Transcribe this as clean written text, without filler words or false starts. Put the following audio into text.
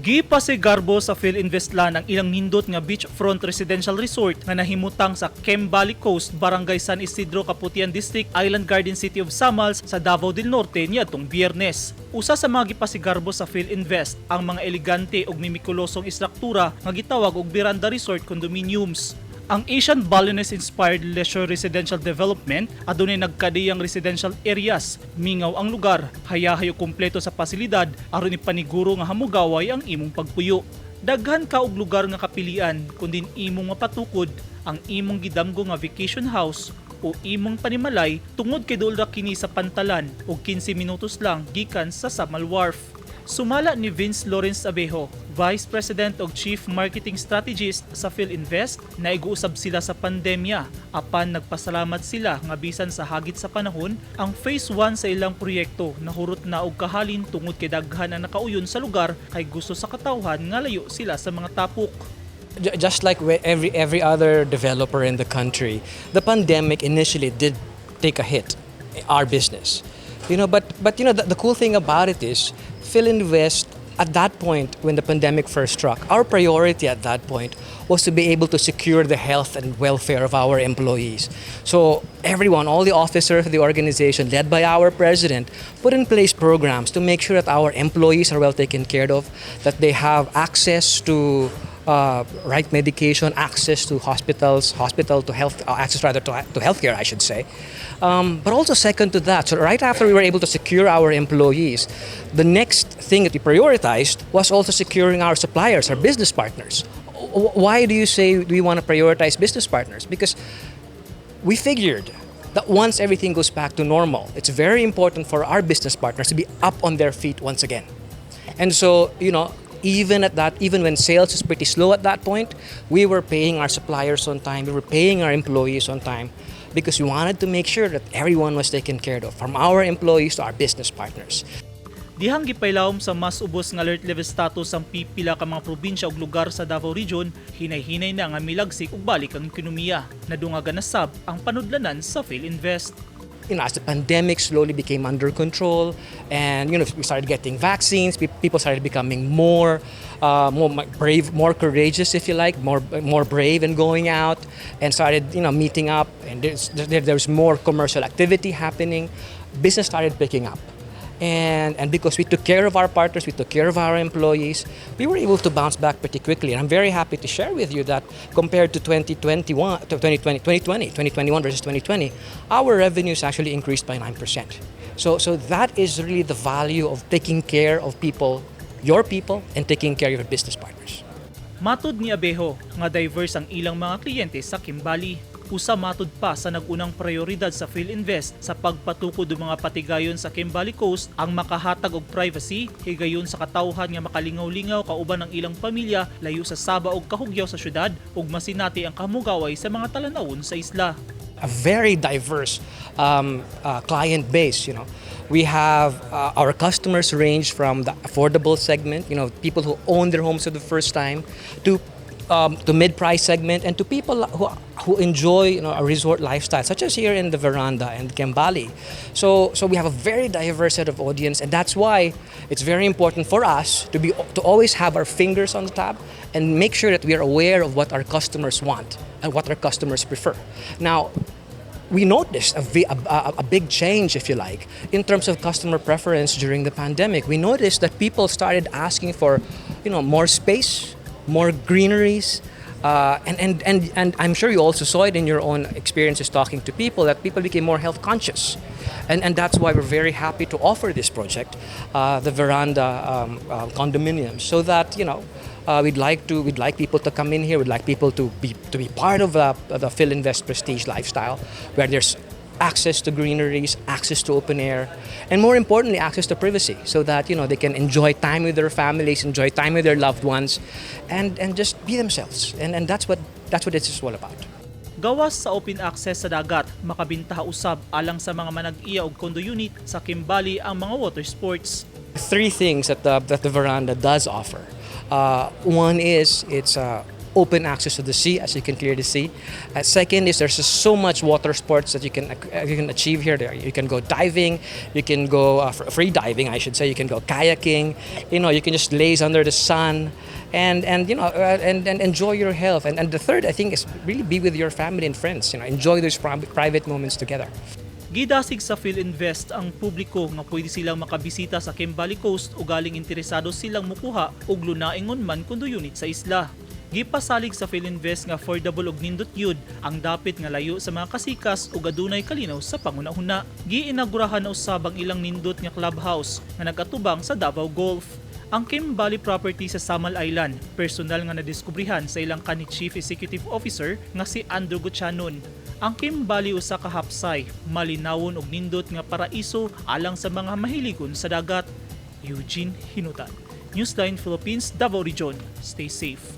Gipasigarbo sa Filinvest ang ilang nindot nga beachfront residential resort nga nahimutang sa Kembali Coast, Barangay San Isidro, Kaputian District, Island Garden City of Samals sa Davao del Norte niadtong Biyernes. Usa sa mga gipasigarbo sa Filinvest ang mga elegante ug mimikulosong istruktura nga gitawag og Veranda Resort Condominiums. Ang Asian Balinese-inspired leisure residential development adunay nagkadiyang residential areas, mingaw ang lugar, hayahay ug kumpleto sa pasilidad aron ipaniguro nga hamugaway ang imong pagpuyo. Daghan ka og lugar nga kapilian kundi imong mapatukod ang imong gidamgo nga vacation house o imong panimalay tungod kay duol ra kini sa pantalan og 15 minutos lang gikan sa Samal Wharf. Sumala ni Vince Lawrence Abejo, Vice President ug Chief Marketing Strategist sa Filinvest, na iguusab sila sa pandemya apan nagpasalamat sila nga bisan sa hagit sa panahon ang phase 1 sa ilang proyekto nahurot na og kahalin tungod kay daghan ang nakauyon sa lugar kay gusto sa katawhan nga layo sila sa mga tapok. Just like every other developer in the country, the pandemic initially did take a hit our business. But the cool thing about it is Filinvest, at that point when the pandemic first struck, our priority at that point was to be able to secure the health and welfare of our employees. So everyone, all the officers of the organization, led by our president, put in place programs to make sure that our employees are well taken care of, that they have access to right medication, access to access to healthcare, I should say. But also second to that, so right after we were able to secure our employees, the next thing that we prioritized was also securing our suppliers, our business partners. Why do you say we want to prioritize business partners? Because we figured that once everything goes back to normal, it's very important for our business partners to be up on their feet once again. And so, even when sales is pretty slow at that point, we were paying our suppliers on time, we were paying our employees on time, because we wanted to make sure that everyone was taken care of, from our employees to our business partners. Dihang gipailawom sa mas ubos nga alert level status ang pipila ka mga probinsya ug lugar sa Davao Region, hinay-hinay na nga milagsik ug balik ang ekonomiya. Nadungagan na sab ang panudlanan sa Filinvest. As the pandemic slowly became under control, and we started getting vaccines, people started becoming more brave, more courageous, if you like, more brave in going out, and started meeting up, and there's more commercial activity happening. Business started picking up. And because we took care of our partners, we took care of our employees, we were able to bounce back pretty quickly. And I'm very happy to share with you that compared to 2021 versus 2020, our revenues actually increased by 9%. So that is really the value of taking care of people, your people, and taking care of your business partners. Matud ni Abejo nga diverse ang ilang mga kliyente sa Kimbali. Usa matud pa sa nagunang prioridad sa Filinvest sa pagpatukod ng mga patigayon sa Kembali Coast ang makahatag og privacy, higayon sa katawhan nga makalingaw-lingaw kauban ng ilang pamilya layo sa saba og kahugyaw sa syudad ug masinati ang kamugaway sa mga talanawon sa isla. A very diverse client base, We have our customers range from the affordable segment, people who own their homes for the first time, to mid-price segment, and to people who enjoy a resort lifestyle, such as here in the Veranda and Kembali. So we have a very diverse set of audience, and that's why it's very important for us to always have our fingers on the tab and make sure that we are aware of what our customers want and what our customers prefer. Now, we noticed a big change, if you like, in terms of customer preference during the pandemic. We noticed that people started asking for, more space, more greeneries, and I'm sure you also saw it in your own experiences talking to people, that people became more health conscious, and that's why we're very happy to offer this project, the Veranda Condominium, so that we'd like people to come in here. We'd like people to be part of the Filinvest Prestige lifestyle, where there's access to greeneries, access to open air, and more importantly, access to privacy, so that they can enjoy time with their families, enjoy time with their loved ones, and just be themselves. And that's what this is all about. Gawas sa open access sa dagat, makabintaha usab alang sa mga manag-iya og condo unit sa Kimbali ang mga water sports. Three things that the Veranda does offer. One is it's open access to the sea, as you can clearly see. Second is there's just so much water sports that you can achieve here. You can go diving, you can go free diving, I should say. You can go kayaking. You can just laze under the sun and enjoy your health. And the third, I think, is really be with your family and friends. Enjoy those private moments together. Gidasig sa Filinvest ang publiko nga pwede silang makabisita sa Valley Coast o galing interesado silang mukuha og lunaingon man kundo unit sa isla. Gipasalig sa Filinvest nga affordable og nindot yun ang dapit nga layo sa mga kasikas ug adunay kalinaw sa pangunahuna. Giinagurahan na usab ang ilang nindot nga clubhouse nga nagatubang sa Davao Golf. Ang Valley property sa Samal Island, personal nga nadiskubrihan sa ilang kanhi Chief Executive Officer nga si Andrew Gutierrez. Ang Valley usa ka hapsay, malinawon og nindot nga paraiso alang sa mga mahiligon sa dagat. Eugene Hinutan, Newsline Philippines, Davao Region. Stay safe.